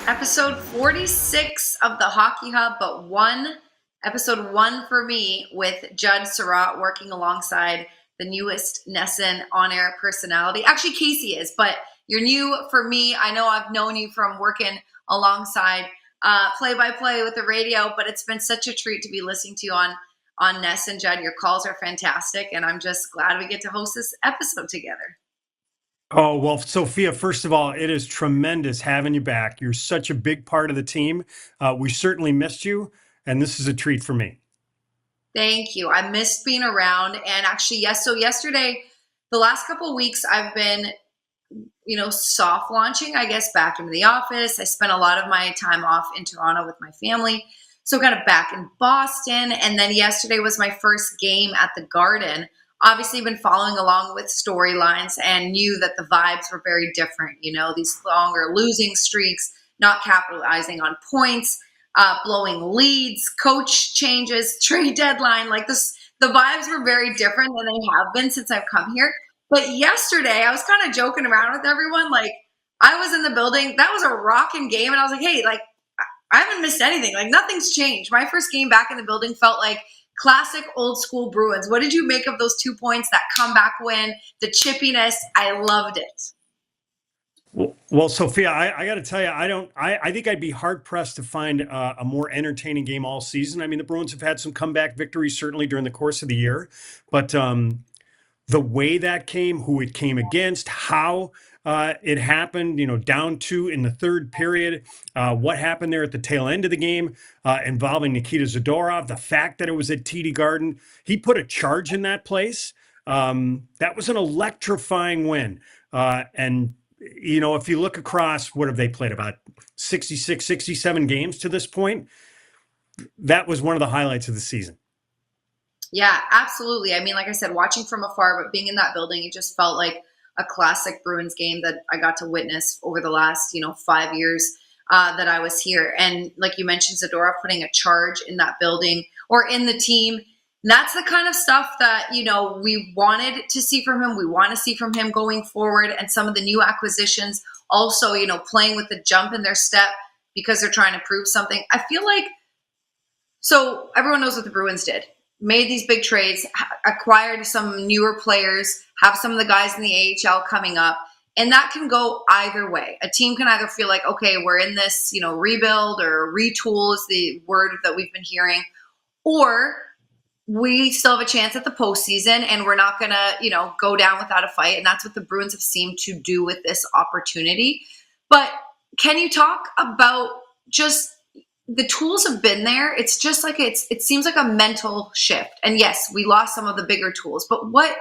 Episode 46 of the Hockey Hub, but episode one for me with Judd, Sirott, working alongside the newest NESN on-air personality. Actually, Casey is, but you're new for me. I know I've known you from working alongside play-by-play with the radio, but it's been such a treat to be listening to you on NESN, Judd. Your calls are fantastic, and I'm just glad we get to host this episode together. Oh, well, Sophia, first of all, it is tremendous having you back. You're such a big part of the team. We certainly missed you, and this is a treat for me. Thank you. I missed being around. And actually, yes, so yesterday, the last couple of weeks, I've been, soft launching, I guess, back into the office. I spent a lot of my time off in Toronto with my family. So kind of back in Boston. And then yesterday was my first game at the Garden. Obviously been following along with storylines and knew that the vibes were very different. These longer losing streaks, not capitalizing on points, blowing leads, coach changes, trade deadline. Like this, the vibes were very different than they have been since I've come here. But yesterday I was kind of joking around with everyone. Like I was in the building, that was a rocking game. And I was like, hey, like I haven't missed anything. Like nothing's changed. My first game back in the building felt like classic old school Bruins. What did you make of those 2 points, that comeback win, the chippiness? I loved it. Well, Sophia, I got to tell you, I think I'd be hard pressed to find a more entertaining game all season. I mean, the Bruins have had some comeback victories certainly during the course of the year, but the way that came, who it came against, how it happened, down two in the third period, what happened there at the tail end of the game involving Nikita Zadorov, the fact that it was at TD Garden, he put a charge in that place. That was an electrifying win. And if you look across, what have they played? About 66, 67 games to this point. That was one of the highlights of the season. Yeah, absolutely. I mean, like I said, watching from afar, but being in that building, it just felt like a classic Bruins game that I got to witness over the last, 5 years that I was here. And like you mentioned, Zadorov putting a charge in that building or in the team. That's the kind of stuff that, we wanted to see from him. We want to see from him going forward. And some of the new acquisitions also, playing with the jump in their step because they're trying to prove something. I feel like, so everyone knows what the Bruins did. Made these big trades, acquired some newer players, have some of the guys in the AHL coming up. And that can go either way. A team can either feel like, okay, we're in this, rebuild or retool is the word that we've been hearing, or we still have a chance at the postseason and we're not going to, go down without a fight. And that's what the Bruins have seemed to do with this opportunity. But can you talk about just the tools have been there. It's just like it seems like a mental shift. And yes, we lost some of the bigger tools, but what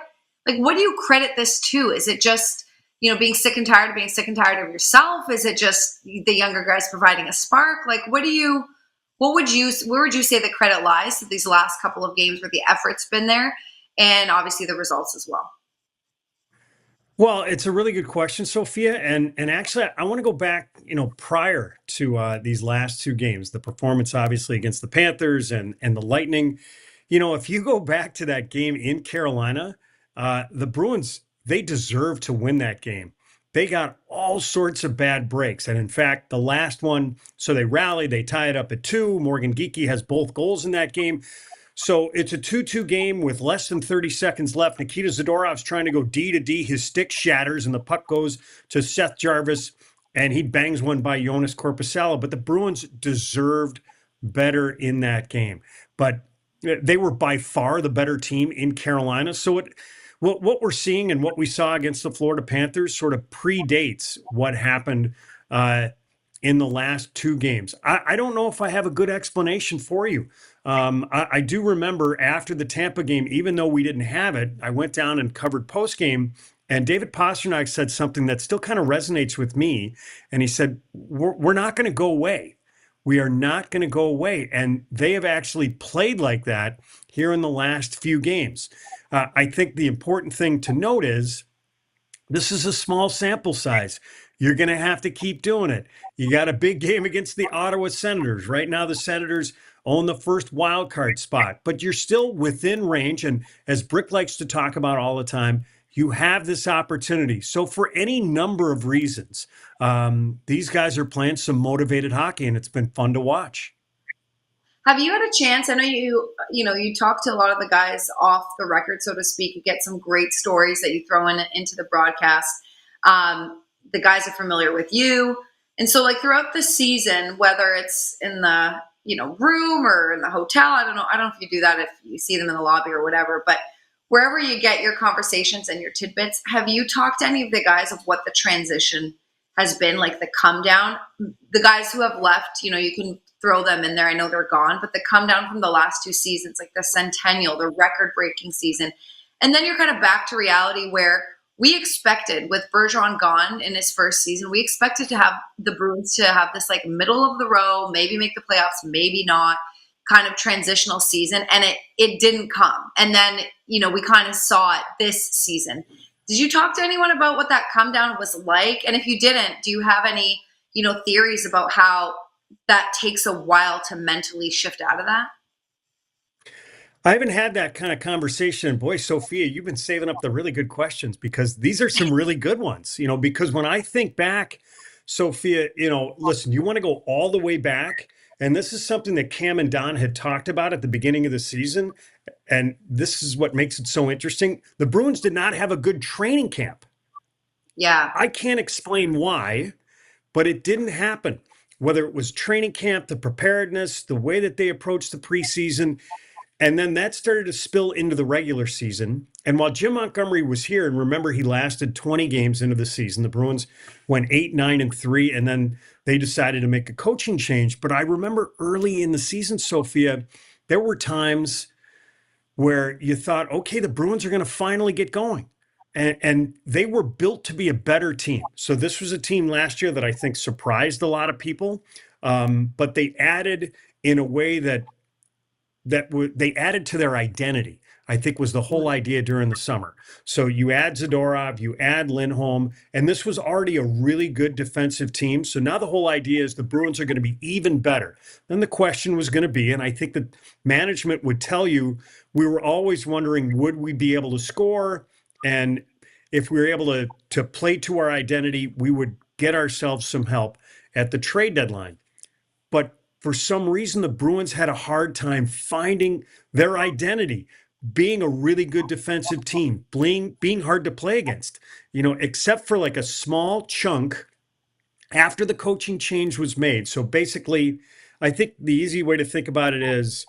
do you credit this to? Is it just, being sick and tired of yourself? Is it just the younger guys providing a spark? Like where would you say the credit lies to these last couple of games where the effort's been there and obviously the results as well? Well, it's a really good question, Sophia. And actually, I want to go back, prior to these last two games, the performance obviously against the Panthers and the Lightning. If you go back to that game in Carolina, the Bruins, they deserved to win that game. They got all sorts of bad breaks. And in fact, the last one, so they rallied, they tie it up at 2. Morgan Geekie has both goals in that game. So it's a 2-2 game with less than 30 seconds left. Nikita Zadorov's trying to go D to D. His stick shatters and the puck goes to Seth Jarvis and he bangs one by Jonas Korpisalo. But the Bruins deserved better in that game. But they were by far the better team in Carolina. So what we're seeing and what we saw against the Florida Panthers sort of predates what happened in the last two games. I don't know if I have a good explanation for you. I do remember after the Tampa game, even though we didn't have it, I went down and covered postgame, and David Pastrnak said something that still kind of resonates with me. And he said, we're not going to go away. We are not going to go away. And they have actually played like that here in the last few games. I think the important thing to note is this is a small sample size. You're going to have to keep doing it. You got a big game against the Ottawa Senators. Right now, the Senators own the first wild card spot, but you're still within range. And as Brick likes to talk about all the time, you have this opportunity. So for any number of reasons, these guys are playing some motivated hockey, and it's been fun to watch. Have you had a chance? I know you talk to a lot of the guys off the record, so to speak. You get some great stories that you throw into the broadcast. The guys are familiar with you, and so like throughout the season, whether it's in the room or in the hotel, I don't know. I don't know if you do that if you see them in the lobby or whatever, but wherever you get your conversations and your tidbits, have you talked to any of the guys of what the transition has been, like the come down? The guys who have left, you can throw them in there. I know they're gone, but the come down from the last two seasons, like the centennial, the record breaking season. And then you're kind of back to reality where we expected, with Bergeron gone in his first season, we expected to have the Bruins to have this like middle of the row, maybe make the playoffs, maybe not, kind of transitional season. And it didn't come. And then, we kind of saw it this season. Did you talk to anyone about what that come down was like? And if you didn't, do you have any, theories about how that takes a while to mentally shift out of that? I haven't had that kind of conversation. Boy, Sophia, you've been saving up the really good questions because these are some really good ones, because when I think back, Sophia, listen, you want to go all the way back. And this is something that Cam and Don had talked about at the beginning of the season. And this is what makes it so interesting. The Bruins did not have a good training camp. Yeah. I can't explain why, but it didn't happen. Whether it was training camp, the preparedness, the way that they approached the preseason, and then that started to spill into the regular season. And while Jim Montgomery was here, and remember, he lasted 20 games into the season, the Bruins went 8-9-3, and then they decided to make a coaching change. But I remember early in the season, Sophia, there were times where you thought, okay, the Bruins are going to finally get going. And they were built to be a better team. So this was a team last year that I think surprised a lot of people. But they added in a way they added to their identity, I think was the whole idea during the summer. So you add Zadorov, you add Lindholm, and this was already a really good defensive team. So now the whole idea is the Bruins are going to be even better. Then the question was going to be, and I think that management would tell you, we were always wondering, would we be able to score? And if we were able to play to our identity, we would get ourselves some help at the trade deadline. But for some reason, the Bruins had a hard time finding their identity, being a really good defensive team, being hard to play against, except for like a small chunk after the coaching change was made. So basically, I think the easy way to think about it is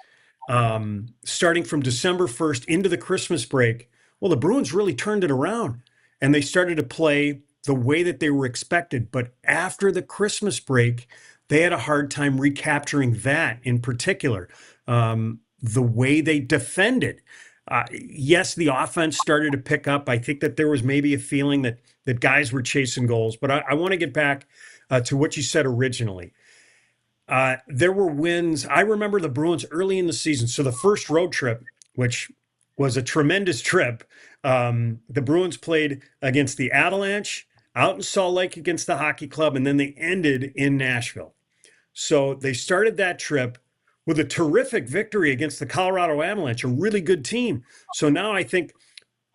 starting from December 1st into the Christmas break, well, the Bruins really turned it around and they started to play the way that they were expected. But after the Christmas break, they had a hard time recapturing that in particular. The way they defended. Yes, the offense started to pick up. I think that there was maybe a feeling that guys were chasing goals. But I want to get back to what you said originally. There were wins. I remember the Bruins early in the season. So the first road trip, which was a tremendous trip, the Bruins played against the Avalanche, out in Salt Lake against the hockey club, and then they ended in Nashville. So they started that trip with a terrific victory against the Colorado Avalanche, a really good team. So now I think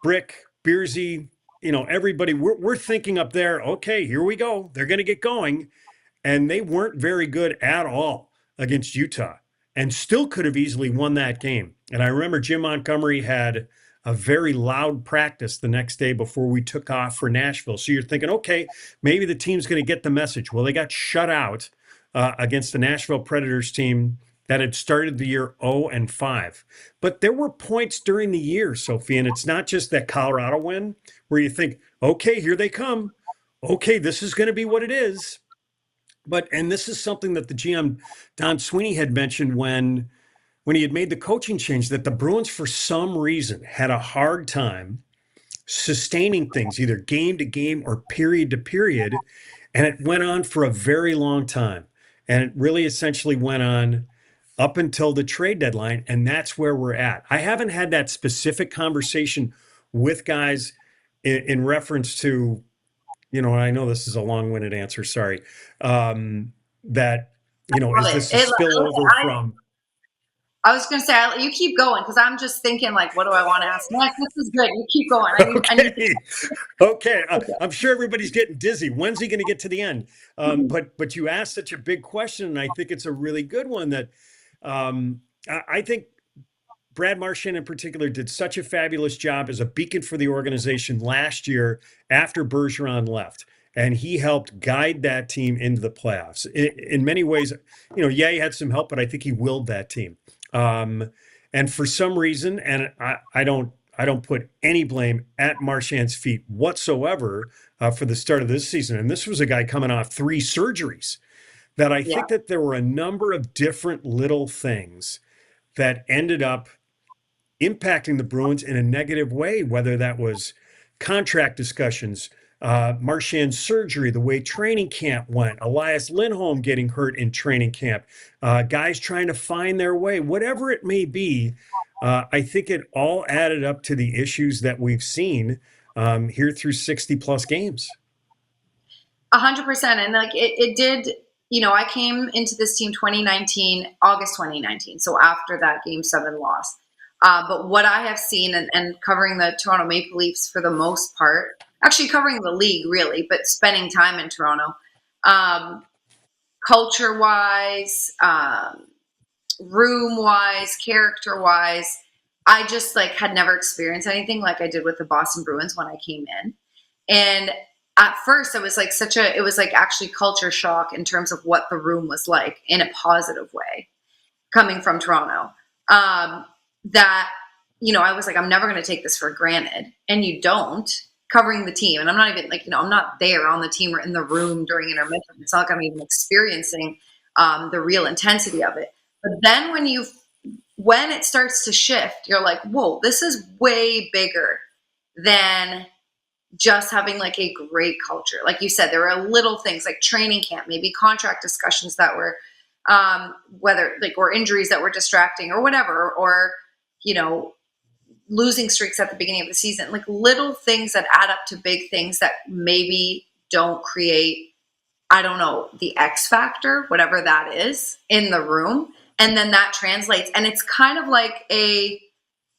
Brick, Beersy, everybody, we're thinking up there, okay, here we go. They're going to get going. And they weren't very good at all against Utah and still could have easily won that game. And I remember Jim Montgomery had a very loud practice the next day before we took off for Nashville. So you're thinking, okay, maybe the team's going to get the message. Well, they got shut out against the Nashville Predators team that had started the year 0-5. But there were points during the year, Sophie, and it's not just that Colorado win where you think, okay, here they come. Okay, this is going to be what it is. And this is something that the GM Don Sweeney had mentioned when he had made the coaching change, that the Bruins, for some reason, had a hard time sustaining things, either game to game or period to period. And it went on for a very long time. And it really essentially went on up until the trade deadline. And that's where we're at. I haven't had that specific conversation with guys in reference to, I know this is a long-winded answer, sorry, that, is this a spillover from? I was going to say, you keep going because I'm just thinking, like, what do I want to ask next? This is good. You keep going. I need to. Okay. Okay. Okay. I'm sure everybody's getting dizzy. When's he going to get to the end? But you asked such a big question, and I think it's a really good one that I think Brad Marchand in particular did such a fabulous job as a beacon for the organization last year after Bergeron left. And he helped guide that team into the playoffs. In many ways, yeah, he had some help, but I think he willed that team. Um, and for some reason, and I don't put any blame at Marchand's feet whatsoever for the start of this season. And this was a guy coming off 3 surgeries that I Yeah. think that there were a number of different little things that ended up impacting the Bruins in a negative way, whether that was contract discussions, Marchand's surgery, the way training camp went, Elias Lindholm getting hurt in training camp, guys trying to find their way, whatever it may be. I think it all added up to the issues that we've seen here through 60 plus games. 100%. And like it did, I came into this team 2019, August 2019. So after that game 7 loss. But what I have seen and covering the Toronto Maple Leafs for the most part, actually covering the league really, but spending time in Toronto, culture wise, room wise, character wise, I just like had never experienced anything like I did with the Boston Bruins when I came in. And at first it was like it was like actually culture shock in terms of what the room was like in a positive way coming from Toronto. That, I was like, I'm never going to take this for granted. And you don't, covering the team. And I'm not even like, I'm not there on the team or in the room during intermission. It's not like I'm even experiencing the real intensity of it. But then when it starts to shift, you're like, whoa, this is way bigger than just having like a great culture. Like you said, there were little things like training camp, maybe contract discussions that were, whether like, or injuries that were distracting or whatever, or, losing streaks at the beginning of the season, like little things that add up to big things that maybe don't create, I don't know, the X factor, whatever that is in the room. And then that translates. And it's kind of like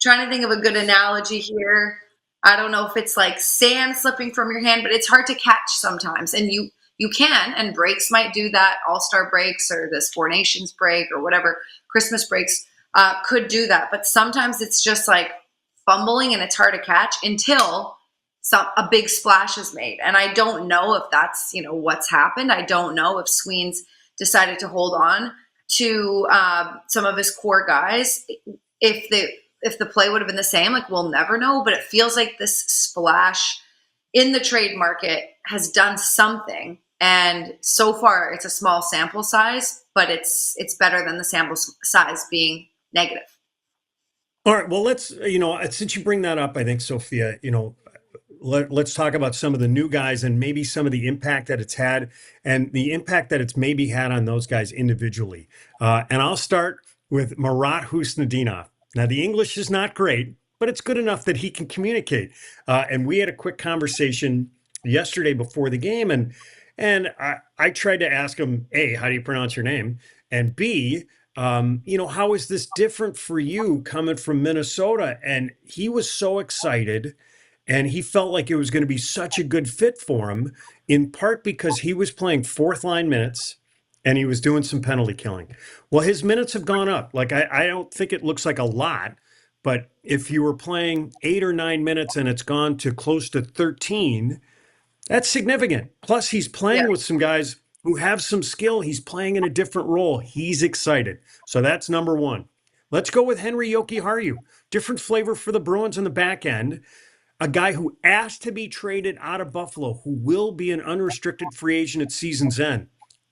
trying to think of a good analogy here. I don't know if it's like sand slipping from your hand, but it's hard to catch sometimes. And you can, and breaks might do that. All-Star breaks or this Four Nations break or whatever, Christmas breaks could do that. But sometimes it's just like fumbling and it's hard to catch until a big splash is made. And I don't know if that's, what's happened. I don't know if Sweens decided to hold on to some of his core guys. If the play would have been the same, like we'll never know. But it feels like this splash in the trade market has done something. And so far it's a small sample size, but it's better than the sample size being negative. All right. Well, let's, since you bring that up, I think, Sophia, let's talk about some of the new guys and maybe some of the impact that it's had and the impact that it's maybe had on those guys individually. And I'll start with Marat Husnudinov. Now, the English is not great, but it's good enough that he can communicate. And we had a quick conversation yesterday before the game, and I tried to ask him, A, how do you pronounce your name? And B, how is this different for you coming from Minnesota? And he was so excited and he felt like it was going to be such a good fit for him, in part because he was playing 4th-line minutes and he was doing some penalty killing. Well, his minutes have gone up. Like, I don't think it looks like a lot, but if you were playing 8 or 9 minutes and it's gone to close to 13, that's significant. Plus, he's playing with some guys who have some skill. He's playing in a different role. He's excited. So that's number one. Let's go with Henry Jokiharju. Different flavor for the Bruins in the back end. A guy who asked to be traded out of Buffalo, who will be an unrestricted free agent at season's end.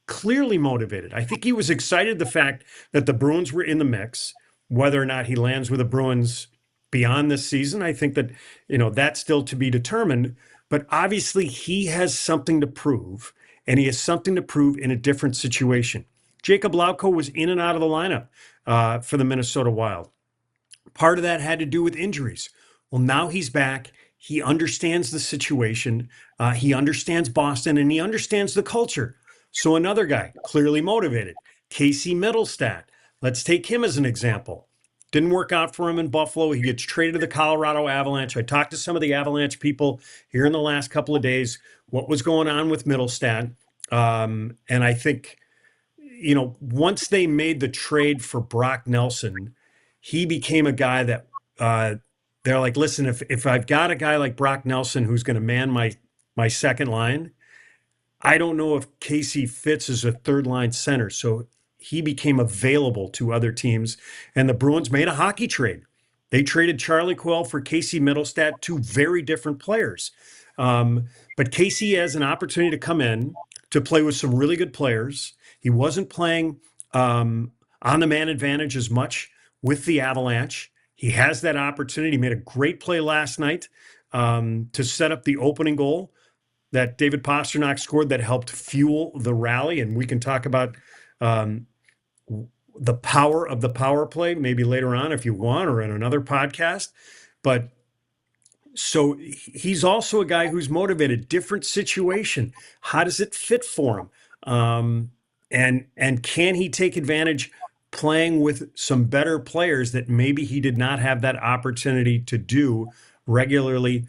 Clearly motivated. I think he was excited the fact that the Bruins were in the mix. Whether or not he lands with the Bruins beyond this season, I think that, that's still to be determined. But obviously he has something to prove, and he has something to prove in a different situation. Jacob Lauko was in and out of the lineup for the Minnesota Wild. Part of that had to do with injuries. Well, now he's back. He understands the situation. He understands Boston, and he understands the culture. So another guy, clearly motivated, Casey Middlestat. Let's take him as an example. Didn't work out for him in Buffalo. He gets traded to the Colorado Avalanche. I talked to some of the Avalanche people here in the last couple of days, what was going on with Middlestat. And I think, once they made the trade for Brock Nelson, he became a guy that they're like, listen, if I've got a guy like Brock Nelson who's going to man my second line, I don't know if Casey fits as a third line center. So he became available to other teams, and the Bruins made a hockey trade. They traded Charlie Coyle for Casey Middlestat, two very different players. But Casey has an opportunity to come in to play with some really good players. He wasn't playing on the man advantage as much with the Avalanche. He has that opportunity. He made a great play last night to set up the opening goal that David Pastrnak scored that helped fuel the rally. And we can talk about the power of the power play maybe later on if you want, or in another podcast. But so he's also a guy who's motivated. Different situation. How does it fit for him? And can he take advantage playing with some better players that maybe he did not have that opportunity to do regularly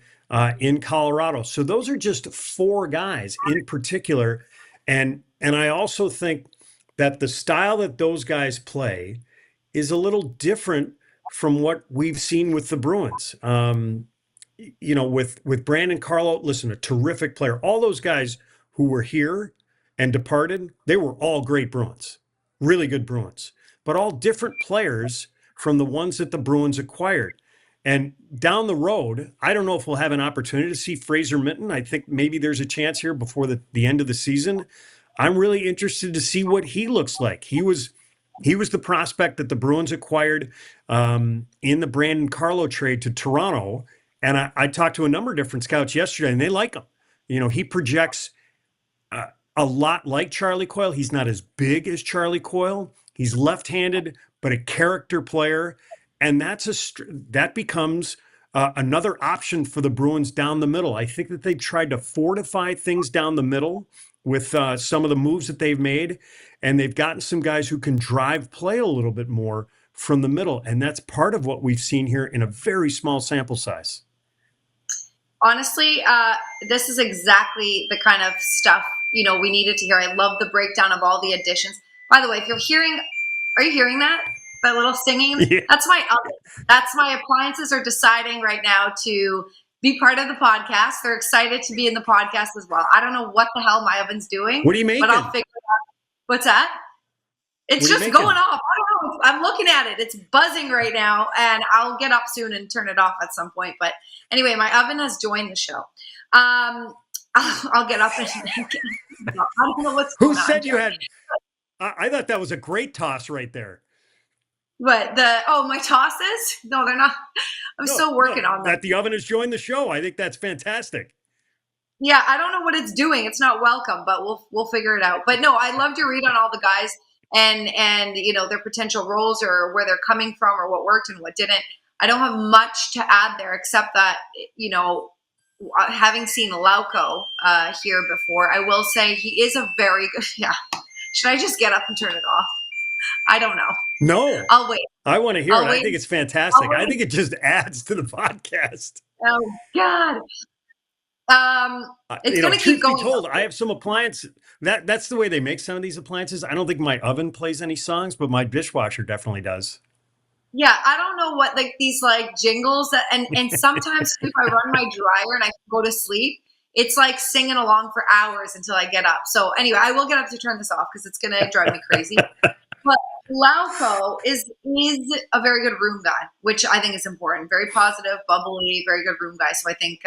in Colorado? So those are just four guys in particular. And I also think that the style that those guys play is a little different from what we've seen with the Bruins. With Brandon Carlo, listen, a terrific player. All those guys who were here and departed, they were all great Bruins, really good Bruins, but all different players from the ones that the Bruins acquired. And down the road, I don't know if we'll have an opportunity to see Fraser Minten. I think maybe there's a chance here before the end of the season. I'm really interested to see what he looks like. He was the prospect that the Bruins acquired in the Brandon Carlo trade to Toronto. And I talked to a number of different scouts yesterday, and they like him. He projects a lot like Charlie Coyle. He's not as big as Charlie Coyle. He's left-handed, but a character player. And that becomes another option for the Bruins down the middle. I think that they tried to fortify things down the middle with some of the moves that they've made, and they've gotten some guys who can drive play a little bit more from the middle. And that's part of what we've seen here in a very small sample size. Honestly, this is exactly the kind of stuff, we needed to hear. I love the breakdown of all the additions. By the way, if you're hearing, are you hearing that? That little singing? Yeah. That's my oven. That's my appliances are deciding right now to be part of the podcast. They're excited to be in the podcast as well. I don't know what the hell my oven's doing. What are you making? But I'll figure it out. What's that? It's just going off. I don't know. I'm looking at it. It's buzzing right now, and I'll get up soon and turn it off at some point. But anyway, my oven has joined the show. I'll get up and I don't know what's going on. Who said you had? I thought that was a great toss right there. But my tosses? No, they're not. I'm still working on that. That the oven has joined the show. I think that's fantastic. Yeah, I don't know what it's doing. It's not welcome, but we'll figure it out. But no, I loved your read on all the guys and their potential roles or where they're coming from or what worked and what didn't. I don't have much to add there except that, having seen Lauko here before, I will say he is a very good. Yeah. Should I just get up and turn it off? I don't know. No. I'll wait. I want to hear it. I think it's fantastic. I think it just adds to the podcast. Oh, God. It's going to keep going. Told, I have some appliance. That's the way they make some of these appliances. I don't think my oven plays any songs, but my dishwasher definitely does. Yeah, I don't know what these jingles that, and sometimes if I run my dryer and I go to sleep, it's like singing along for hours until I get up. So anyway, I will get up to turn this off because it's going to drive me crazy. But Lauko is a very good room guy, which I think is important. Very positive, bubbly, very good room guy. So I think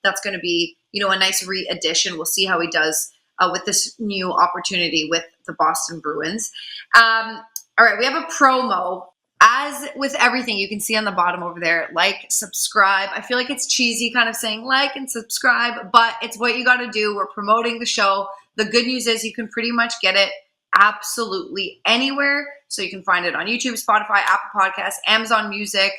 that's going to be, a nice re-addition. We'll see how he does with this new opportunity with the Boston Bruins. All right, we have a promo. As with everything, you can see on the bottom over there, like, subscribe. I feel like it's cheesy kind of saying like and subscribe, but it's what you got to do. We're promoting the show. The good news is you can pretty much get it absolutely anywhere. So you can find it on YouTube, Spotify, Apple Podcasts, Amazon Music,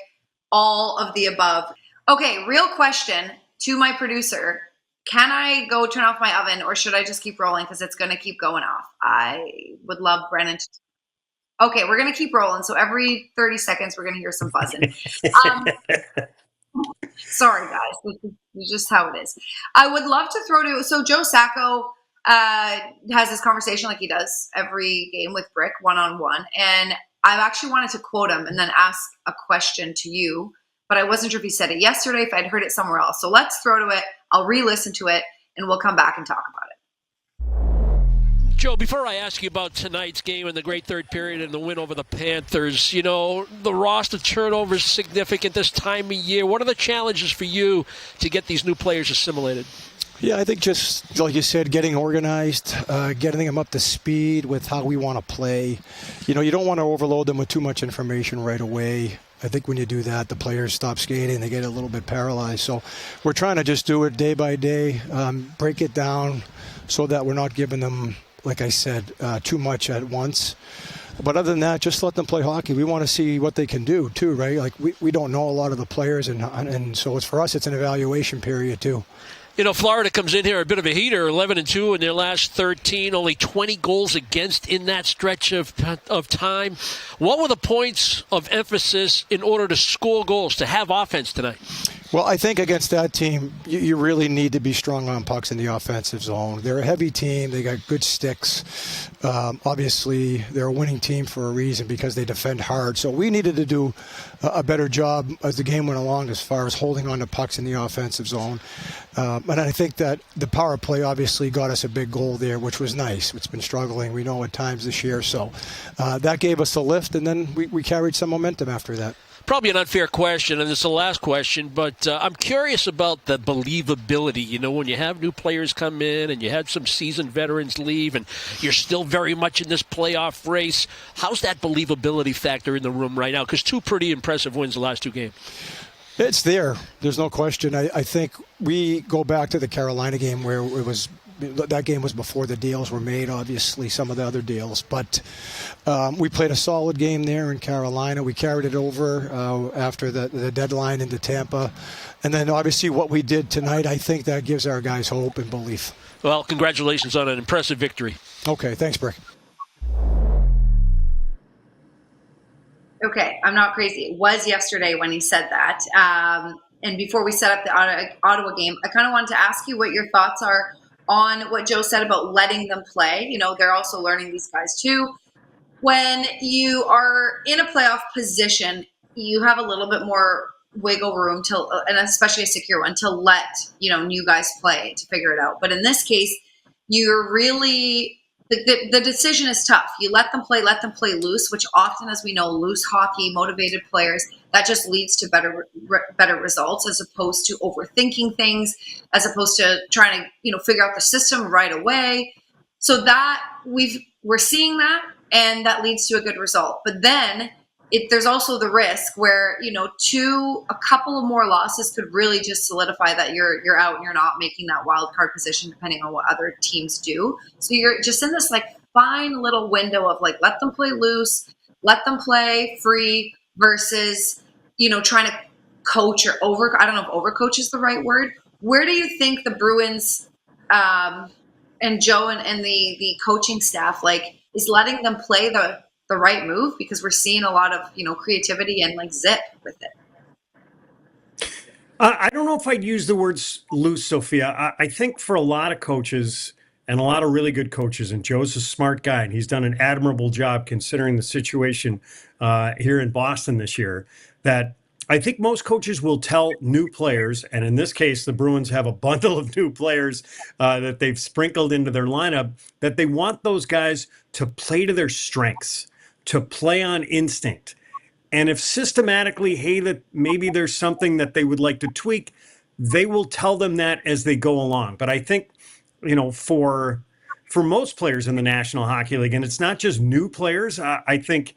all of the above. Okay, real question to my producer. Can I go turn off my oven or should I just keep rolling because it's going to keep going off? I would love Brennan to. Okay, we're going to keep rolling. So every 30 seconds, we're going to hear some buzzing. Um, Sorry, guys. This is just how it is. I would love to throw to, so Joe Sacco has this conversation like he does every game with Brick one-on-one. And I actually wanted to quote him and then ask a question to you, but I wasn't sure if he said it yesterday, if I'd heard it somewhere else. So let's throw to it. I'll re-listen to it and we'll come back and talk about it. Joe, before I ask you about tonight's game and the great third period and the win over the Panthers, you know, the roster turnover is significant this time of year. What are the challenges for you to get these new players assimilated? Yeah, I think just like you said, getting organized, getting them up to speed with how we want to play. You know, you don't want to overload them with too much information right away. I think when you do that, the players stop skating, they get a little bit paralyzed. So we're trying to just do it day by day, break it down so that we're not giving them, like I said, too much at once. But other than that, just let them play hockey. We want to see what they can do, too, right? Like, we don't know a lot of the players, and so it's for us, it's an evaluation period, too. You know, Florida comes in here a bit of a heater, 11-2 in their last 13, only 20 goals against in that stretch of time. What were the points of emphasis in order to score goals, to have offense tonight? Well, I think against that team, you really need to be strong on pucks in the offensive zone. They're a heavy team. They got good sticks. Obviously, they're a winning team for a reason because they defend hard. So we needed to do a better job as the game went along as far as holding on to pucks in the offensive zone. And I think that the power play obviously got us a big goal there, which was nice. It's been struggling, we know, at times this year. So that gave us a lift, and then we carried some momentum after that. Probably an unfair question, and this is the last question, but I'm curious about the believability. You know, when you have new players come in and you had some seasoned veterans leave and you're still very much in this playoff race, how's that believability factor in the room right now? Because two pretty impressive wins the last two games. It's there. There's no question. I think we go back to the Carolina game where it was that game was before the deals were made, obviously, some of the other deals. But we played a solid game there in Carolina. We carried it over after the deadline into Tampa. And then, obviously, what we did tonight, I think that gives our guys hope and belief. Well, congratulations on an impressive victory. Okay, thanks, Brick. Okay, I'm not crazy. It was yesterday when he said that. And before we set up the Ottawa game, I kind of wanted to ask you what your thoughts are on what Joe said about letting them play. You know, they're also learning, these guys too. When you are in a playoff position, you have a little bit more wiggle room and especially a secure one, to let, you know, new guys play to figure it out. But in this case, you're really, the decision is tough. You let them play loose, which often, as we know, loose hockey, motivated players, that just leads to better results, as opposed to overthinking things, as opposed to trying to, you know, figure out the system right away. So that we're seeing that, and that leads to a good result. But then there's also the risk where, you know, a couple of more losses could really just solidify that you're out and you're not making that wild card position, depending on what other teams do. So you're just in this like fine little window of like, let them play loose, let them play free, versus, you know, trying to coach or I don't know if overcoach is the right word. Where do you think the Bruins and Joe and the coaching staff, like, is letting them play the right move? Because we're seeing a lot of, you know, creativity and like zip with it. I don't know if I'd use the words loose, Sophia. I think for a lot of coaches and a lot of really good coaches, and Joe's a smart guy, and he's done an admirable job considering the situation here in Boston this year, that I think most coaches will tell new players, and in this case, the Bruins have a bundle of new players that they've sprinkled into their lineup, that they want those guys to play to their strengths, to play on instinct. And if systematically, hey, that maybe there's something that they would like to tweak, they will tell them that as they go along. But I think, you know, for most players in the National Hockey League, and it's not just new players, I think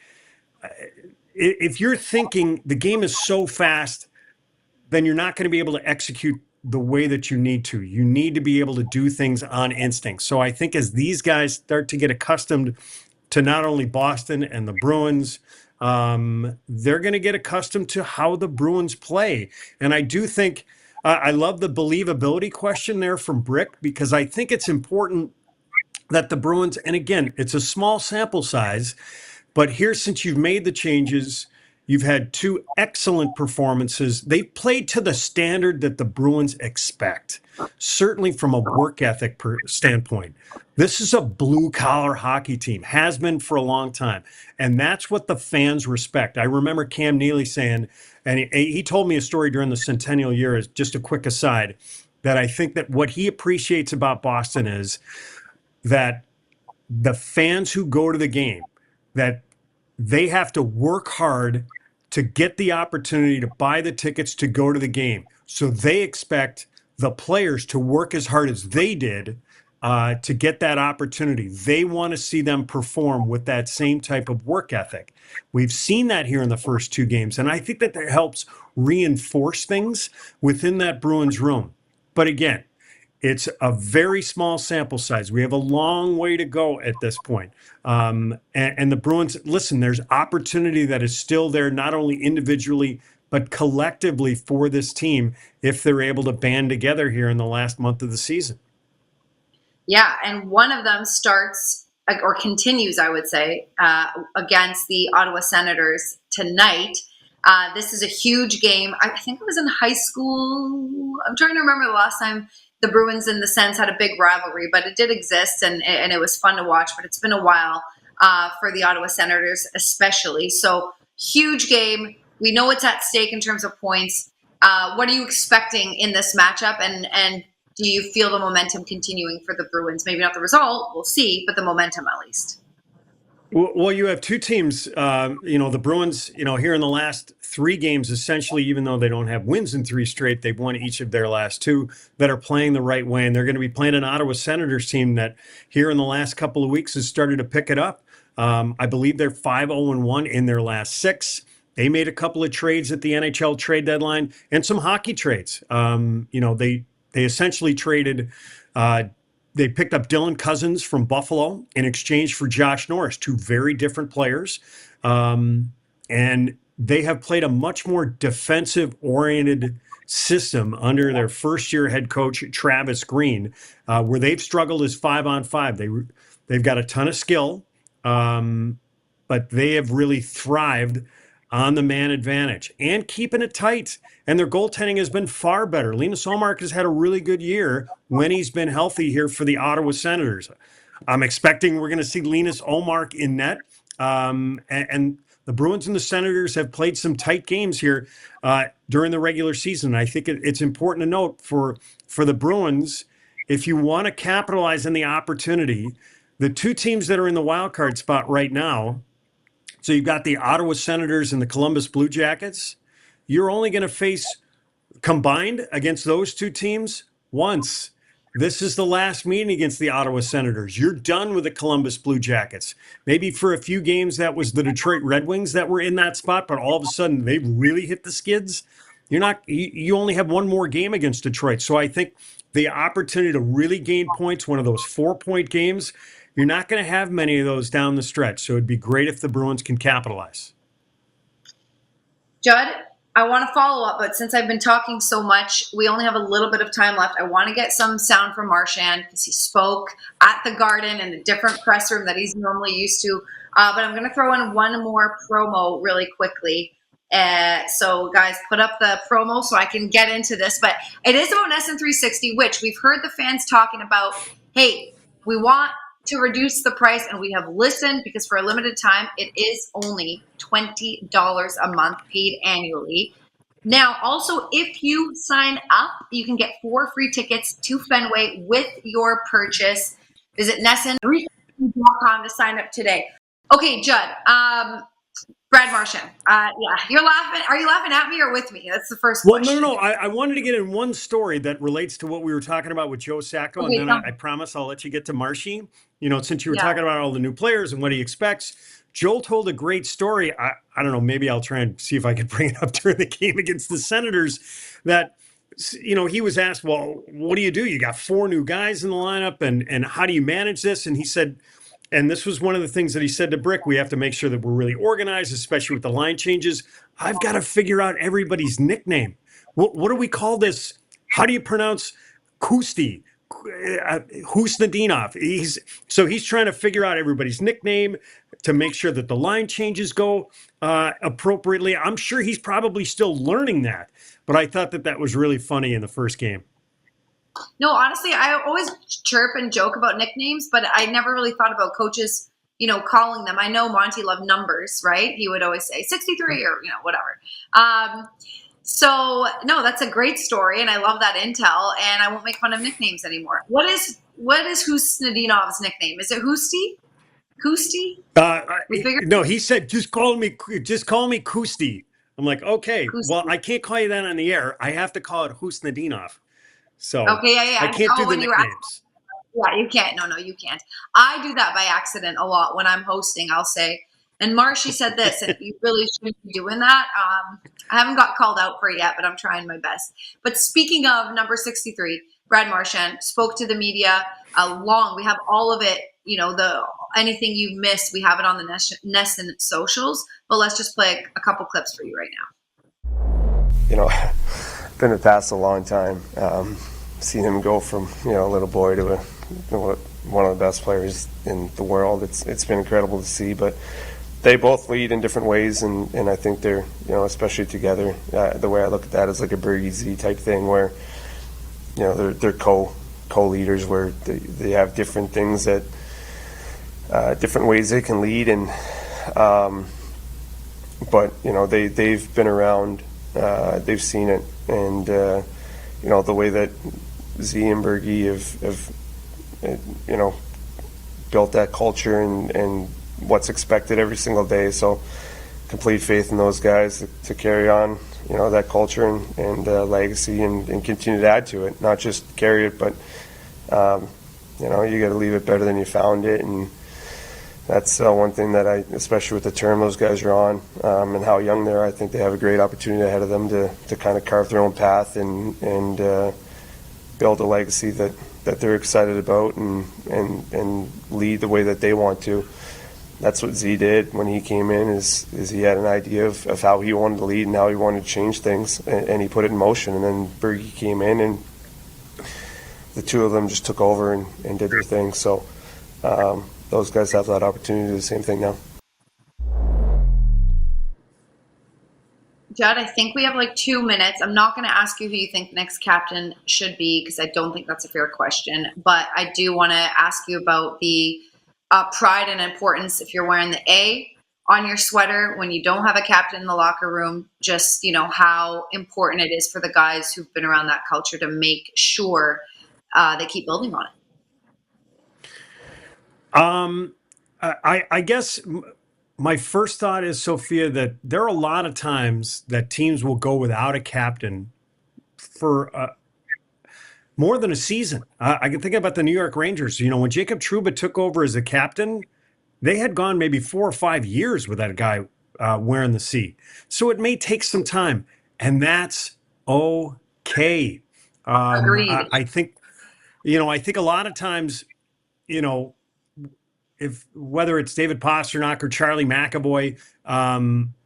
if you're thinking the game is so fast, then you're not going to be able to execute the way that you need to. You need to be able to do things on instinct. So I think as these guys start to get accustomed to not only Boston and the Bruins, they're going to get accustomed to how the Bruins play. And I do think, I love the believability question there from Brick, because I think it's important that the Bruins, and again, it's a small sample size, But here, since you've made the changes, you've had two excellent performances. They've played to the standard that the Bruins expect, certainly from a work ethic standpoint. This is a blue-collar hockey team, has been for a long time, and that's what the fans respect. I remember Cam Neely saying, and he told me a story during the centennial year, as just a quick aside, that I think that what he appreciates about Boston is that the fans who go to the game, that they have to work hard to get the opportunity to buy the tickets to go to the game. So they expect the players to work as hard as they did to get that opportunity. They want to see them perform with that same type of work ethic. We've seen that here in the first two games, and I think that helps reinforce things within that Bruins room. But again, it's a very small sample size. We have a long way to go at this point. And the Bruins, listen, there's opportunity that is still there, not only individually, but collectively for this team if they're able to band together here in the last month of the season. Yeah, and one of them starts or continues, I would say, against the Ottawa Senators tonight. This is a huge game. I think it was in high school. I'm trying to remember the last time the Bruins and the Sens had a big rivalry, but it did exist, and it was fun to watch. But it's been a while for the Ottawa Senators especially. So huge game. We know what's at stake in terms of points. What are you expecting in this matchup? And do you feel the momentum continuing for the Bruins? Maybe not the result, we'll see, but the momentum at least. Well, you have two teams, the Bruins, here in the last three games, essentially, even though they don't have wins in three straight, they've won each of their last two that are playing the right way. And they're going to be playing an Ottawa Senators team that here in the last couple of weeks has started to pick it up. I believe they're 5-0-1 in their last six. They made a couple of trades at the NHL trade deadline and some hockey trades. They essentially traded they picked up Dylan Cousins from Buffalo in exchange for Josh Norris, two very different players. And they have played a much more defensive-oriented system under their first-year head coach, Travis Green, where they've struggled as 5-on-5. They've got a ton of skill, but they have really thrived on the man advantage and keeping it tight. And their goaltending has been far better. Linus Ullmark has had a really good year when he's been healthy here for the Ottawa Senators. I'm expecting we're going to see Linus Ullmark in net. And the Bruins and the Senators have played some tight games here during the regular season. I think it's important to note for the Bruins, if you want to capitalize on the opportunity, the two teams that are in the wild card spot right now, so you've got the Ottawa Senators and the Columbus Blue Jackets. You're only going to face combined against those two teams once. This is the last meeting against the Ottawa Senators. You're done with the Columbus Blue Jackets. Maybe for a few games that was the Detroit Red Wings that were in that spot, but all of a sudden they've really hit the skids. You only have one more game against Detroit. So I think the opportunity to really gain points, one of those 4-point games, you're not going to have many of those down the stretch. So it'd be great if the Bruins can capitalize. Judd, I want to follow up, but since I've been talking so much, we only have a little bit of time left. I want to get some sound from Marchand because he spoke at the Garden in a different press room that he's normally used to. But I'm going to throw in one more promo really quickly. So guys, put up the promo so I can get into this. But it is about NESN 360, which we've heard the fans talking about. Hey, we want to reduce the price, and we have listened because for a limited time, it is only $20 a month paid annually. Now, also, if you sign up, you can get 4 free tickets to Fenway with your purchase. Visit NESN360.com to sign up today. Okay, Judd, Brad Marchand. Yeah, you're laughing. Are you laughing at me or with me? That's the first question. No. I wanted to get in one story that relates to what we were talking about with Joe Sacco, okay, and then I promise I'll let you get to Marshy. Since you were talking about all the new players and what he expects, Joel told a great story. I don't know, maybe I'll try and see if I can bring it up during the game against the Senators, that, he was asked, well, what do? You got 4 new guys in the lineup, and how do you manage this? And he said, and this was one of the things that he said to Brick, we have to make sure that we're really organized, especially with the line changes. I've got to figure out everybody's nickname. What do we call this? How do you pronounce Kusti? Husnadinov. He's trying to figure out everybody's nickname, to make sure that the line changes go appropriately. I'm sure he's probably still learning that, but I thought that was really funny in the first game. No, honestly, I always chirp and joke about nicknames, but I never really thought about coaches, calling them. I know Monty loved numbers, right? He would always say 63 or, whatever. So, no, that's a great story, and I love that intel, and I won't make fun of nicknames anymore. What is Husnadinov's nickname? Is it Hoosty? Koosty? No, he said, just call me Koosty. I'm like, okay, Koosty. well, I can't call you that on the air. I have to call it Husnadinov. So okay, yeah. I can't do the nicknames. Yeah, you can't. No, you can't. I do that by accident a lot when I'm hosting. I'll say, and Marshy said this, and you really shouldn't be doing that. I haven't got called out for it yet, but I'm trying my best. But speaking of number 63, Brad Marchand spoke to the media we have all of it, anything you've missed, we have it on the Nesson socials. But let's just play a couple clips for you right now. Been in the past a long time. Seen him go from a little boy to one of the best players in the world. It's been incredible to see. But they both lead in different ways, and I think they're especially together. The way I look at that is like a Bergie Z type thing, where they're co-leaders, where they have different things that different ways they can lead, and but they've been around. They've seen it, and the way that Z and Bergie have built that culture and what's expected every single day. So complete faith in those guys to carry on that culture and legacy and continue to add to it, not just carry it, but you got to leave it better than you found it. And that's one thing that especially with the term those guys are on, and how young they are, I think they have a great opportunity ahead of them to kind of carve their own path and build a legacy that they're excited about and lead the way that they want to. That's what Z did when he came in, is he had an idea of how he wanted to lead and how he wanted to change things, and he put it in motion. And then Bergie came in, and the two of them just took over and did their thing. So those guys have that opportunity to do the same thing now. Judd, I think we have like 2 minutes. I'm not going to ask you who you think the next captain should be, because I don't think that's a fair question. But I do want to ask you about the pride and importance, if you're wearing the A on your sweater when you don't have a captain in the locker room, just, how important it is for the guys who've been around that culture to make sure they keep building on it. I guess my first thought is, Sophia, that there are a lot of times that teams will go without a captain for more than a season. I can think about the New York Rangers. When Jacob Trouba took over as a captain, they had gone maybe 4 or 5 years without a guy wearing the C. So it may take some time, and that's okay. Agreed. I think a lot of times, if whether it's David Pastrnak or Charlie McAvoy,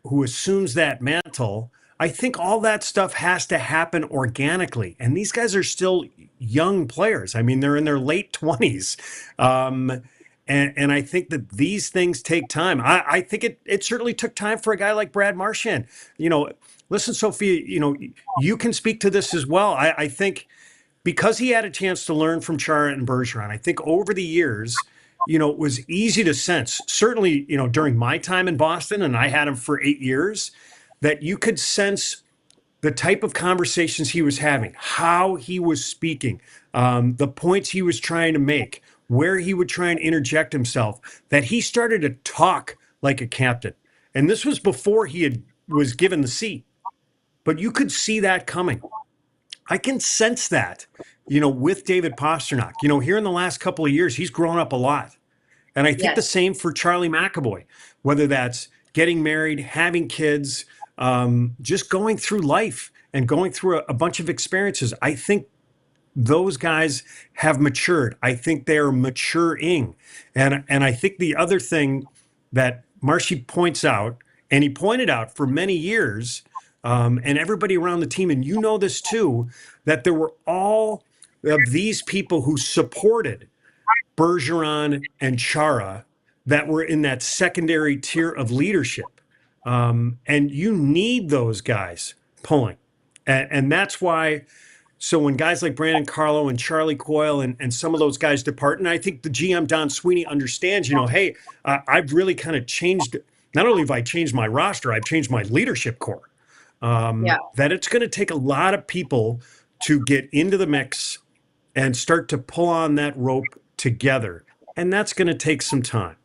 who assumes that mantle, I think all that stuff has to happen organically. And these guys are still young players. I mean, they're in their late 20s. And I think that these things take time. I think it certainly took time for a guy like Brad Marchand. Listen, Sophia, you can speak to this as well. I think because he had a chance to learn from Chara and Bergeron, I think over the years, it was easy to sense, certainly, during my time in Boston, and I had him for 8 years, that you could sense the type of conversations he was having, how he was speaking, the points he was trying to make, where he would try and interject himself, that he started to talk like a captain. And this was before he was given the seat. But you could see that coming. I can sense that, with David Pastrnak. Here in the last couple of years, he's grown up a lot. And I think the same for Charlie McAvoy, whether that's getting married, having kids, just going through life and going through a bunch of experiences. I think those guys have matured. I think they're maturing. And I think the other thing that Marshy points out, and he pointed out for many years, and everybody around the team, and this too, that there were all of these people who supported Bergeron and Chara that were in that secondary tier of leadership. And you need those guys pulling. And that's why. So when guys like Brandon Carlo and Charlie Coyle and some of those guys depart, and I think the GM Don Sweeney understands, hey, I've really kind of changed. Not only have I changed my roster, I've changed my leadership core. That it's going to take a lot of people to get into the mix and start to pull on that rope together, and that's going to take some time.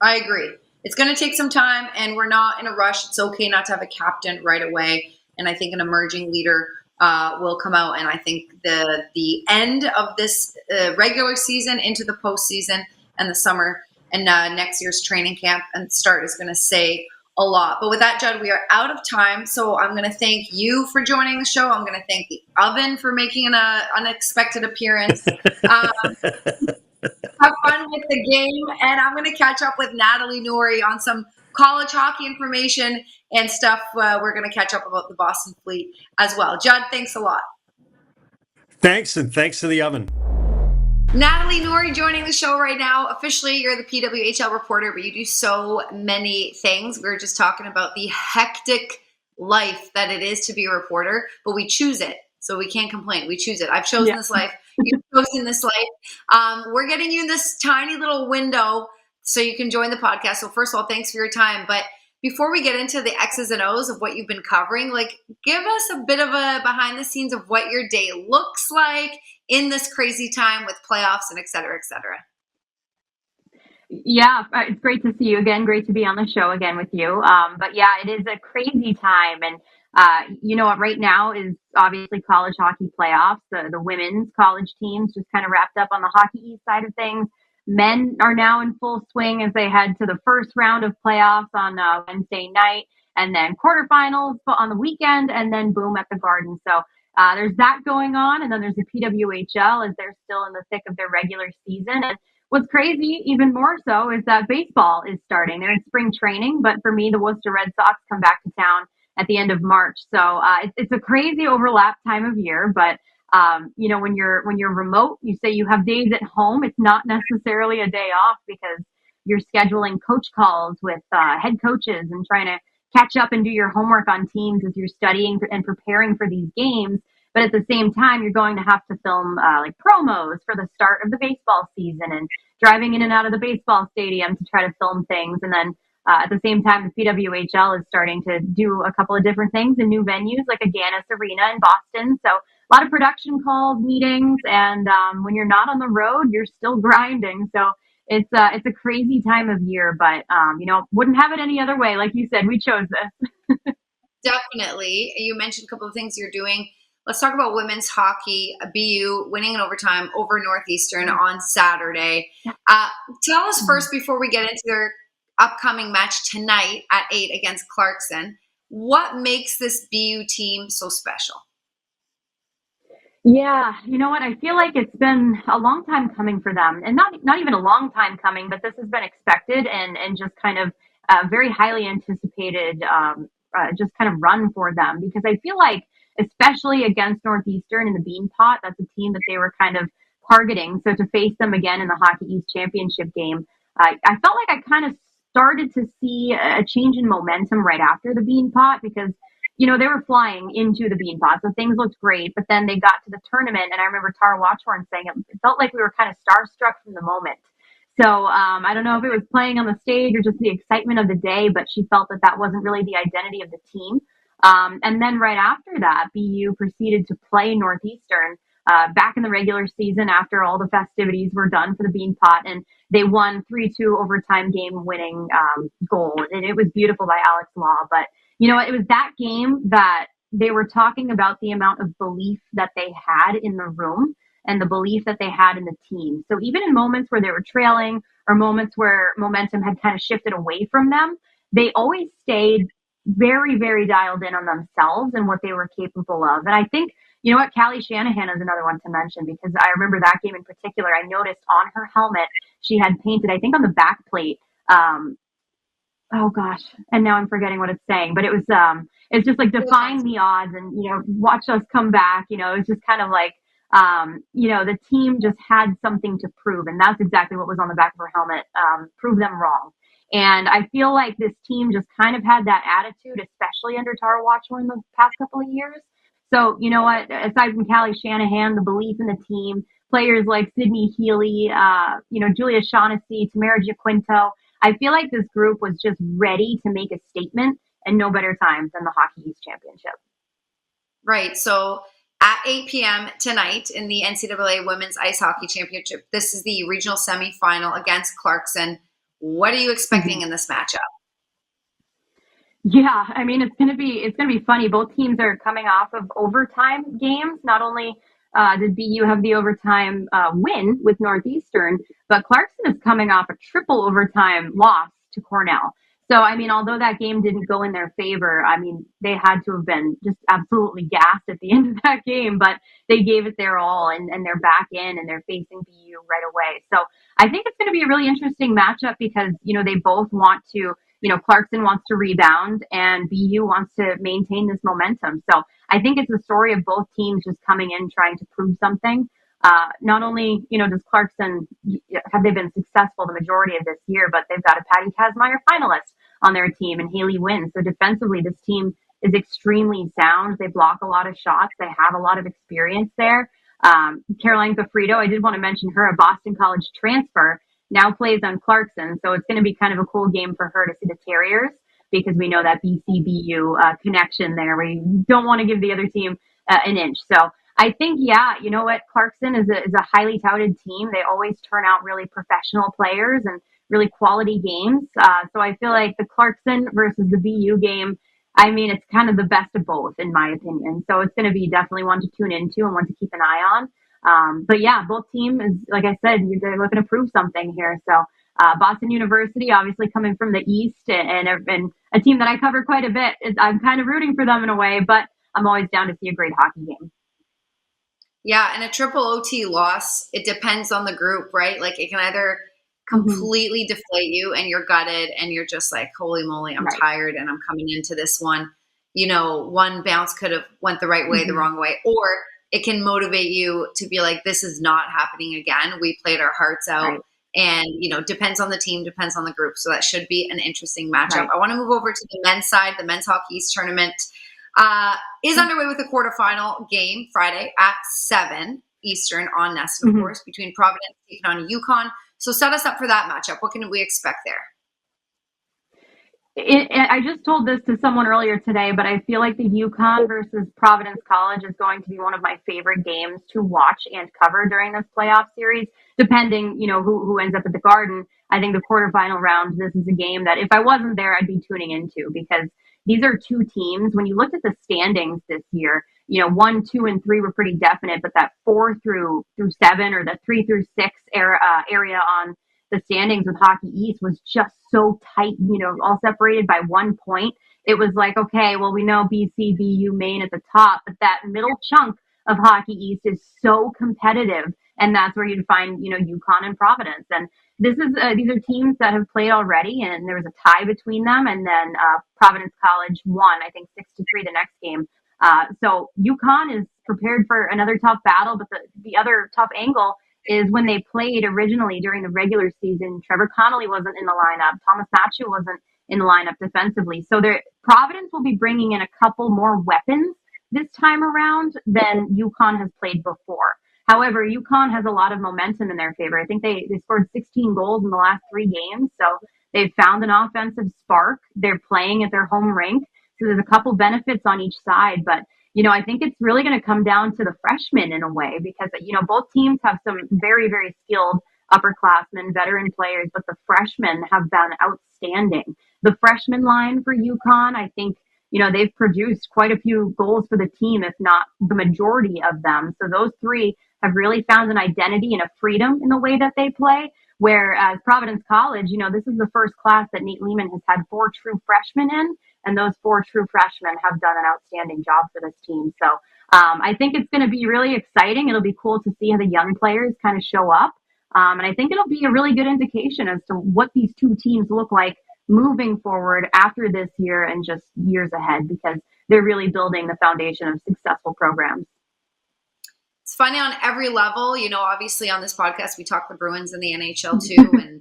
I agree. It's going to take some time, and we're not in a rush. It's okay not to have a captain right away, and I think an emerging leader will come out. And I think the end of this regular season into the postseason and the summer and next year's training camp and start is going to say a lot. But with that, Judd, we are out of time. So I'm going to thank you for joining the show. I'm going to thank the oven for making an unexpected appearance. Have fun with the game, and I'm going to catch up with Natalie Noury on some college hockey information and stuff. We're going to catch up about the Boston Fleet as well. Judd, thanks a lot. Thanks, and thanks to the oven. Natalie Noury joining the show right now. Officially, you're the PWHL reporter, but you do so many things. We were just talking about the hectic life that it is to be a reporter, but we choose it, so we can't complain. We choose it. I've chosen this life. You've chosen this life. We're getting you this tiny little window so you can join the podcast. So first of all, thanks for your time. But before we get into the X's and O's of what you've been covering, give us a bit of a behind the scenes of what your day looks like in this crazy time with playoffs and et cetera, et cetera. Yeah, it's great to see you again. Great to be on the show again with you. But yeah, it is a crazy time. And you know what right now is obviously college hockey playoffs. The women's college teams just kind of wrapped up on the Hockey East side of things. Men are now in full swing as they head to the first round of playoffs on Wednesday night, and then quarterfinals on the weekend, and then boom at the Garden. So there's that going on, and then there's the PWHL as they're still in the thick of their regular season. And what's crazy, even more so, is that baseball is starting. They're in spring training, but for me, the Worcester Red Sox come back to town at the end of March. So it's a crazy overlap time of year, but you know, when you're remote, you say you have days at home. It's not necessarily a day off because you're scheduling coach calls with head coaches and trying to catch up and do your homework on teams as you're studying and preparing for these games. But at the same time, you're going to have to film like promos for the start of the baseball season and driving in and out of the baseball stadium to try to film things. And then at the same time, the PWHL is starting to do a couple of different things in new venues like Agganis Arena in Boston. So a lot of production calls, meetings, and when you're not on the road, you're still grinding. So it's a crazy time of year, but you know, wouldn't have it any other way. Like you said, we chose this. Definitely. You mentioned a couple of things you're doing. Let's talk about women's hockey. BU winning in overtime over Northeastern on Saturday. Tell us first, before we get into their upcoming match tonight at 8 against Clarkson, what makes this BU team so special? Yeah, you know what? I feel like it's been a long time coming for them, and not even a long time coming, but this has been expected and just kind of very highly anticipated, just kind of run for them, because I feel like, especially against Northeastern in the Bean Pot, that's a team that they were kind of targeting. So to face them again in the Hockey East championship game, I felt like I kind of started to see a change in momentum right after the Bean Pot, because you know, they were flying into the Bean Pot, so things looked great. But then they got to the tournament, and I remember Tara Watchhorn saying it felt like we were kind of starstruck from the moment. So I don't know if it was playing on the stage or just the excitement of the day, but she felt that that wasn't really the identity of the team. And then right after that, BU proceeded to play Northeastern back in the regular season after all the festivities were done for the Bean Pot, and they won 3-2 overtime game-winning goal, and it was beautiful by Alex Law. But you know, it was that game that they were talking about the amount of belief that they had in the room and the belief that they had in the team. So even in moments where they were trailing or moments where momentum had kind of shifted away from them, they always stayed very, very dialed in on themselves and what they were capable of. And I think, you know what, Callie Shanahan is another one to mention, because I remember that game in particular. I noticed on her helmet, she had painted, I think on the back plate, oh gosh, and now I'm forgetting what it's saying, but it was, it's just like defying the odds and, you know, watch us come back. You know, it's just kind of like, The team just had something to prove, and that's exactly what was on the back of her helmet. Prove them wrong. And I feel like this team just kind of had that attitude, especially under Tara Watchler in the past couple of years. So, you know what, aside from Callie Shanahan, the belief in the team, players like Sydney Healy, Julia Shaughnessy, Tamara Giaquinto, I feel like this group was just ready to make a statement, and no better time than the Hockey East Championship. Right. So at 8 p.m. tonight in the NCAA Women's Ice Hockey Championship, this is the regional semifinal against Clarkson. What are you expecting in this matchup? Yeah, I mean, it's gonna be funny. Both teams are coming off of overtime games. Not only did BU have the overtime win with Northeastern, but Clarkson is coming off a triple overtime loss to Cornell. So, I mean, although that game didn't go in their favor, I mean, they had to have been just absolutely gassed at the end of that game, but they gave it their all, and they're back in, and they're facing BU right away. So I think it's going to be a really interesting matchup because, they both want to, Clarkson wants to rebound and BU wants to maintain this momentum. So I think it's a story of both teams just coming in, trying to prove something. Not only, does Clarkson, have they been successful the majority of this year, but they've got a Patty Kazmaier finalist on their team and Haley Wynn. So defensively, this team is extremely sound. They block a lot of shots. They have a lot of experience there. Caroline Gafrito, I did want to mention her, a Boston College transfer, now plays on Clarkson. So it's going to be kind of a cool game for her to see the Terriers, because we know that BCBU connection there where you don't want to give the other team an inch. So I think, you know what, Clarkson is a highly touted team. They always turn out really professional players and really quality games. So I feel like the Clarkson versus the BU game, I mean, it's kind of the best of both, in my opinion. So it's going to be definitely one to tune into and one to keep an eye on. But yeah, both teams, like I said, they're looking to prove something here. So Boston University, obviously coming from the East, and a team that I cover quite a bit, I'm kind of rooting for them in a way, but I'm always down to see a great hockey game. Yeah, and a triple OT loss, it depends on the group, right? Like it can either completely deflate you and you're gutted and you're just like, holy moly, I'm tired and I'm coming into this one. One bounce could have went the right way, the wrong way, or it can motivate you to be like, this is not happening again. We played our hearts out. And, depends on the team, depends on the group. So that should be an interesting matchup. I want to move over to the men's side. The men's Hockey East tournament is underway with a quarterfinal game Friday at 7 Eastern on Nesson, of course, between Providence taking on UConn. So set us up for that matchup. What can we expect there? I just told this to someone earlier today, but I feel like the UConn versus Providence College is going to be one of my favorite games to watch and cover during this playoff series, depending, who ends up at the Garden. I think the quarterfinal round, this is a game that if I wasn't there, I'd be tuning into, because these are two teams. When you looked at the standings this year, 1, 2, and 3 were pretty definite, but that 4 through 7 or the 3 through 6 area on the standings with Hockey East was just so tight, all separated by 1 point. It was like, okay, well, we know BC, BU, Maine at the top, but that middle chunk of Hockey East is so competitive. And that's where you'd find, UConn and Providence. And these are teams that have played already, and there was a tie between them. And then Providence College won, I think, 6-3 the next game. So UConn is prepared for another tough battle, but the other tough angle is when they played originally during the regular season, Trevor Connolly wasn't in the lineup. Thomas Matthew wasn't in the lineup defensively. So Providence will be bringing in a couple more weapons this time around than UConn has played before. However, UConn has a lot of momentum in their favor. I think they scored 16 goals in the last 3 games. So they've found an offensive spark. They're playing at their home rink. So there's a couple benefits on each side. But, I think it's really going to come down to the freshmen in a way, because, both teams have some very, very skilled upperclassmen, veteran players, but the freshmen have been outstanding. The freshman line for UConn, I think, they've produced quite a few goals for the team, if not the majority of them. So those 3 have really found an identity and a freedom in the way that they play. Whereas Providence College, this is the first class that Nate Lehman has had 4 true freshmen in, and those 4 true freshmen have done an outstanding job for this team. So I think it's going to be really exciting. It'll be cool to see how the young players kind of show up. And I think it'll be a really good indication as to what these two teams look like moving forward after this year and just years ahead, because they're really building the foundation of successful programs. it's funny on every level. Obviously on this podcast, we talk the Bruins and the NHL too, and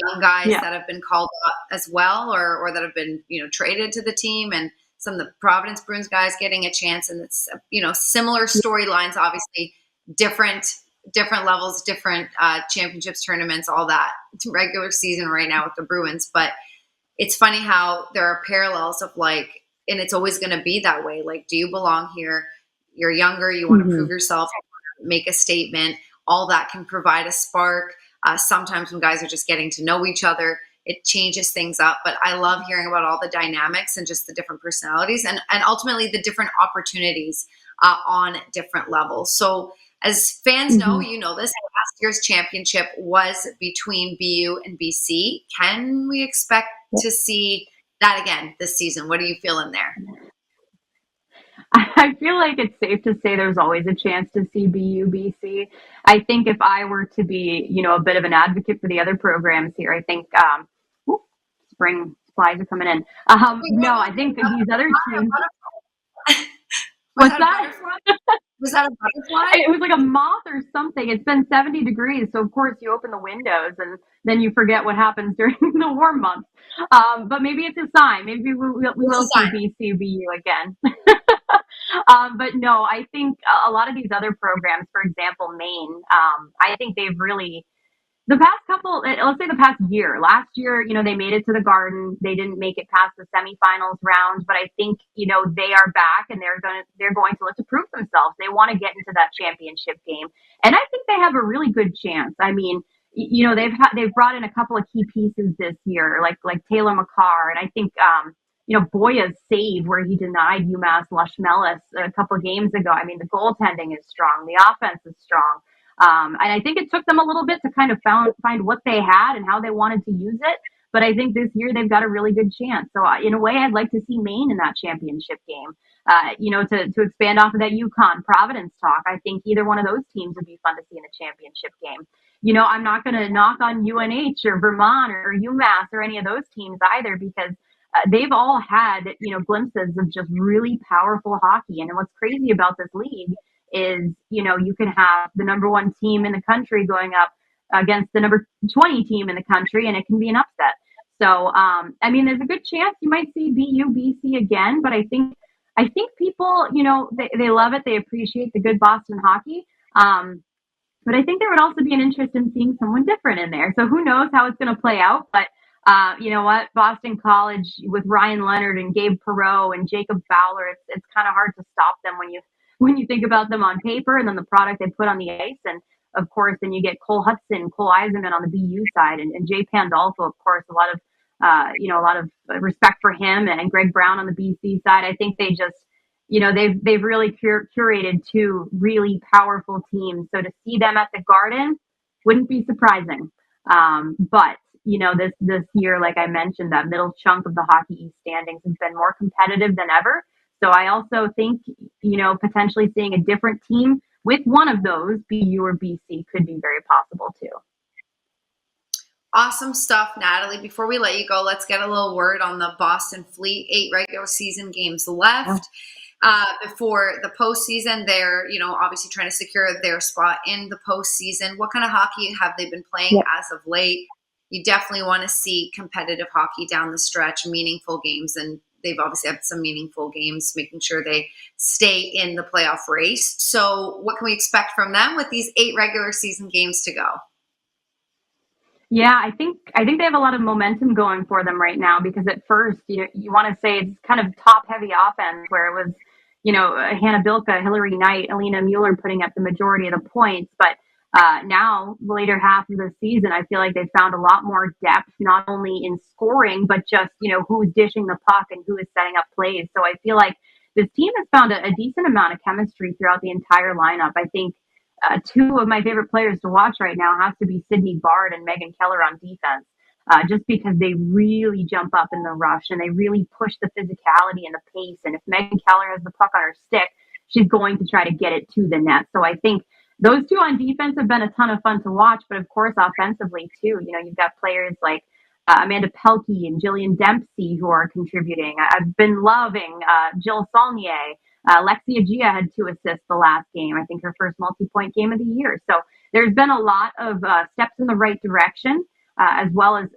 young guys that have been called up as well, or that have been, traded to the team, and some of the Providence Bruins guys getting a chance. And it's, similar storylines, obviously different levels, different championships, tournaments, all that. It's regular season right now with the Bruins, but it's funny how there are parallels of like, and it's always going to be that way. Like, do you belong here? You're younger. You want to prove yourself, make a statement. All that can provide a spark. Sometimes when guys are just getting to know each other, it changes things up. But I love hearing about all the dynamics and just the different personalities and ultimately the different opportunities on different levels. So as fans know, you know this, last year's championship was between BU and BC. Can we expect to see that again this season? What are you feeling there? I feel like it's safe to say there's always a chance to see BU, BC. I think if I were to be, a bit of an advocate for the other programs here, I think spring flies are coming in. No, I think these other teams. What's that? Was that a butterfly? It was like a moth or something. It's been 70 degrees, so of course you open the windows and then you forget what happens during the warm months. But maybe it's a sign. Maybe we will see BC, BU again. But no, I think a lot of these other programs, for example, Maine, I think they've really, the past year, last year, they made it to the Garden. They didn't make it past the semifinals round, but I think, they are back and they're going to look to prove themselves. They want to get into that championship game. And I think they have a really good chance. I mean, they've brought in a couple of key pieces this year, like Taylor McCarr. And I think, Boya's save where he denied UMass Lush-Mellis a couple of games ago. I mean, the goaltending is strong. The offense is strong. And I think it took them a little bit to kind of find what they had and how they wanted to use it. But I think this year they've got a really good chance. So in a way, I'd like to see Maine in that championship game. To expand off of that UConn Providence talk, I think either one of those teams would be fun to see in a championship game. I'm not going to knock on UNH or Vermont or UMass or any of those teams either, because they've all had, glimpses of just really powerful hockey. And what's crazy about this league is, you can have the number 1 team in the country going up against the number 20 team in the country, and it can be an upset. So, there's a good chance you might see BU, BC again, but I think people, they love it. They appreciate the good Boston hockey. But I think there would also be an interest in seeing someone different in there. So who knows how it's going to play out, but you know what? Boston College with Ryan Leonard and Gabe Perreault and Jacob Fowler, it's kind of hard to stop them when you think about them on paper and then the product they put on the ice. And of course, then you get Cole Hudson, Cole Eisenman on the BU side, and Jay Pandolfo, of course, a lot of respect for him, and Greg Brown on the BC side. I think they just, they've really curated 2 really powerful teams. So to see them at the Garden wouldn't be surprising. But this year, like I mentioned, that middle chunk of the Hockey East standings has been more competitive than ever. So I also think, potentially seeing a different team with one of those, BU or BC, could be very possible too. Awesome stuff, Natalie. Before we let you go, let's get a little word on the Boston Fleet. 8 regular season games left before the postseason. They're, obviously trying to secure their spot in the postseason. What kind of hockey have they been playing as of late? You definitely want to see competitive hockey down the stretch, meaningful games, and they've obviously had some meaningful games, making sure they stay in the playoff race. So what can we expect from them with these 8 regular season games to go? Yeah, I think they have a lot of momentum going for them right now, because at first, you want to say it's kind of top heavy offense where it was, Hannah Bilka, Hillary Knight, Alina Mueller putting up the majority of the points. But now, the later half of the season, I feel like they've found a lot more depth, not only in scoring, but just, who's dishing the puck and who is setting up plays. So I feel like this team has found a decent amount of chemistry throughout the entire lineup. I think 2 of my favorite players to watch right now have to be Sydney Bard and Megan Keller on defense, just because they really jump up in the rush and they really push the physicality and the pace. And if Megan Keller has the puck on her stick, she's going to try to get it to the net. So I think those 2 on defense have been a ton of fun to watch, but of course, offensively too, you've got players like Amanda Pelkey and Jillian Dempsey who are contributing. I've been loving Jill Saulnier, Lexia Gia had 2 assists the last game. I think her first multi-point game of the year. So there's been a lot of steps in the right direction, as well as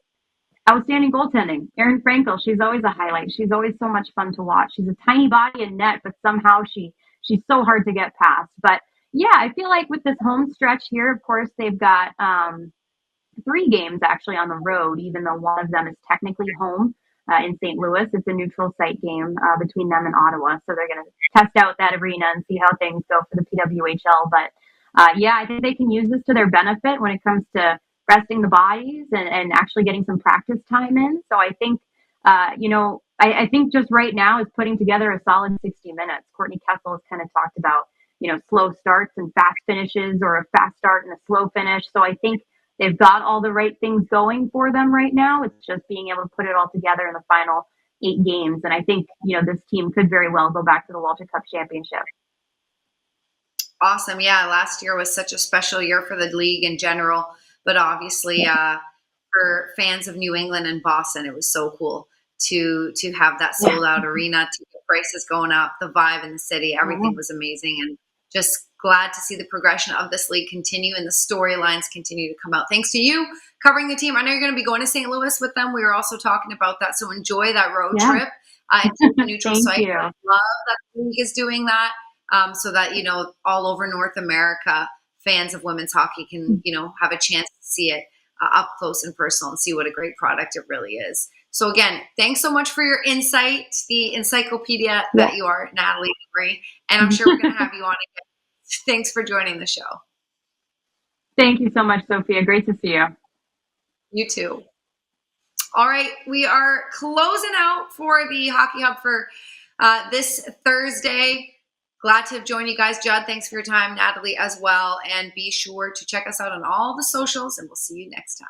outstanding goaltending. Erin Frankel, she's always a highlight. She's always so much fun to watch. She's a tiny body in net, but somehow she's so hard to get past. But yeah, I feel like with this home stretch here, of course, they've got 3 games actually on the road, even though one of them is technically home in St. Louis. It's a neutral site game between them and Ottawa. So they're going to test out that arena and see how things go for the PWHL. But yeah, I think they can use this to their benefit when it comes to resting the bodies and actually getting some practice time in. So I think, I think just right now is putting together a solid 60 minutes. Courtney Kessel has kind of talked about, slow starts and fast finishes, or a fast start and a slow finish. So I think they've got all the right things going for them right now. It's just being able to put it all together in the final 8 games. And I think, this team could very well go back to the Walter Cup championship. Awesome. Yeah. Last year was such a special year for the league in general, but obviously for fans of New England and Boston, it was so cool to have that sold out arena, ticket prices going up, the vibe in the city, everything was amazing. And just glad to see the progression of this league continue and the storylines continue to come out. Thanks to you covering the team. I know you're going to be going to St. Louis with them. We were also talking about that. So enjoy that road trip. It's a neutral site. I love that the league is doing that so that, all over North America, fans of women's hockey can, have a chance to see it up close and personal and see what a great product it really is. So again, thanks so much for your insight, the encyclopedia that you are, Natalie Noury. And I'm sure we're going to have you on again. Thanks for joining the show. Thank you so much, Sophia. Great to see you. You too. All right. We are closing out for the Hockey Hub for this Thursday. Glad to have joined you guys. Judd, thanks for your time. Natalie as well. And be sure to check us out on all the socials, and we'll see you next time.